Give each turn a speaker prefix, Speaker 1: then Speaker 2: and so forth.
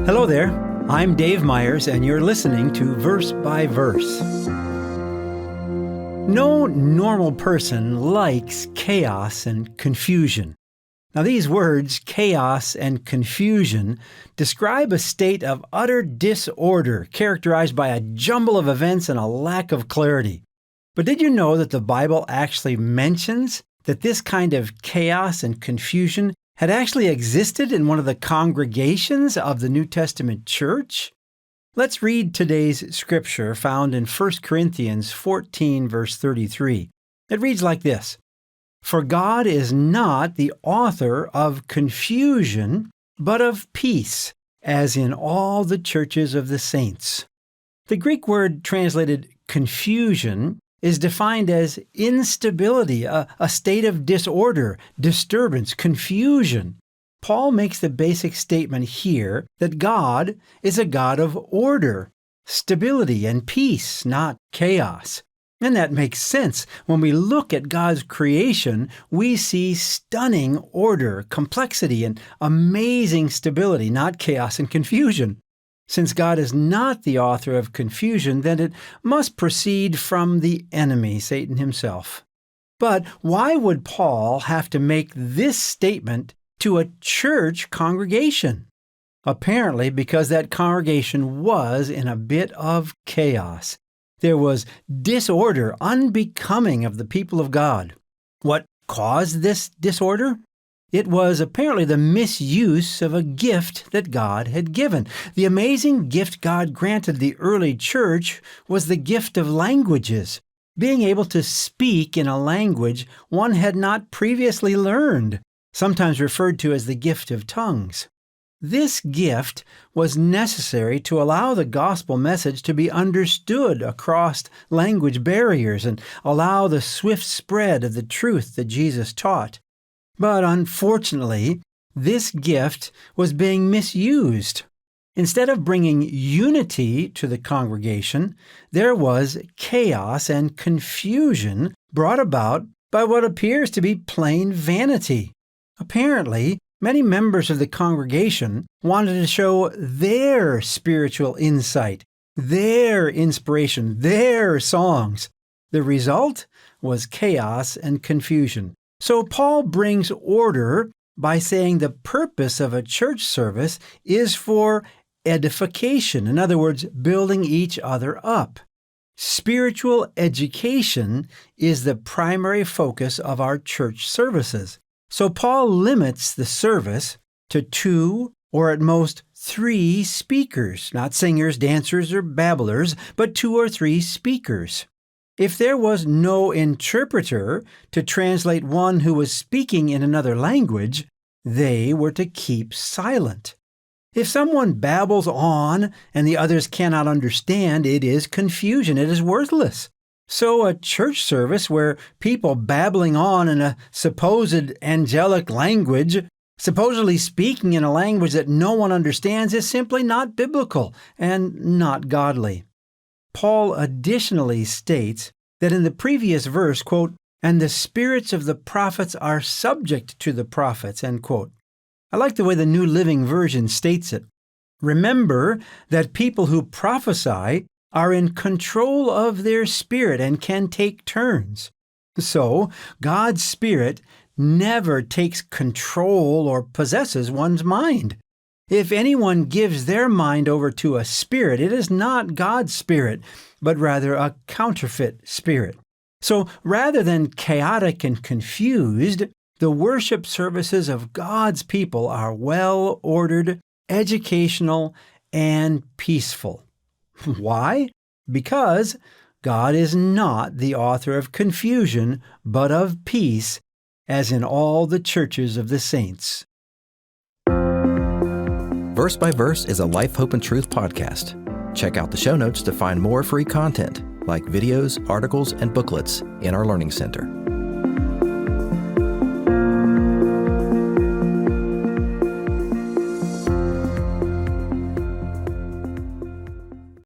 Speaker 1: Hello there, I'm Dave Myers, and you're listening to Verse by Verse. No normal person likes chaos and confusion. Now, these words, chaos and confusion, describe a state of utter disorder characterized by a jumble of events and a lack of clarity. But did you know that the Bible actually mentions that this kind of chaos and confusion had actually existed in one of the congregations of the New Testament church? Let's read today's scripture found in 1 Corinthians 14, verse 33. It reads like this: "For God is not the author of confusion, but of peace, as in all the churches of the saints." The Greek word translated confusion is defined as instability, a state of disorder, disturbance, confusion. Paul makes the basic statement here that God is a God of order, stability, and peace, not chaos. And that makes sense. When we look at God's creation, we see stunning order, complexity, and amazing stability, not chaos and confusion. Since God is not the author of confusion, then it must proceed from the enemy, Satan himself. But why would Paul have to make this statement to a church congregation? Apparently because that congregation was in a bit of chaos. There was disorder unbecoming of the people of God. What caused this disorder? It was apparently the misuse of a gift that God had given. The amazing gift God granted the early church was the gift of languages, being able to speak in a language one had not previously learned, sometimes referred to as the gift of tongues. This gift was necessary to allow the gospel message to be understood across language barriers and allow the swift spread of the truth that Jesus taught. But unfortunately, this gift was being misused. Instead of bringing unity to the congregation, there was chaos and confusion brought about by what appears to be plain vanity. Apparently, many members of the congregation wanted to show their spiritual insight, their inspiration, their songs. The result was chaos and confusion. So Paul brings order by saying the purpose of a church service is for edification. In other words, building each other up. Spiritual education is the primary focus of our church services. So Paul limits the service to 2 or at most 3 speakers, not singers, dancers, or babblers, but 2 or 3 speakers. If there was no interpreter to translate one who was speaking in another language, they were to keep silent. If someone babbles on and the others cannot understand, it is confusion. It is worthless. So a church service where people babbling on in a supposed angelic language, supposedly speaking in a language that no one understands, is simply not biblical and not godly. Paul additionally states that in the previous verse, quote, "and the spirits of the prophets are subject to the prophets," end quote. I like the way the New Living Version states it. Remember that people who prophesy are in control of their spirit and can take turns. So, God's Spirit never takes control or possesses one's mind. If anyone gives their mind over to a spirit, it is not God's Spirit, but rather a counterfeit spirit. So rather than chaotic and confused, the worship services of God's people are well-ordered, educational, and peaceful. Why? Because God is not the author of confusion, but of peace, as in all the churches of the saints.
Speaker 2: Verse by Verse is a Life, Hope, and Truth podcast. Check out the show notes to find more free content, like videos, articles, and booklets in our Learning Center.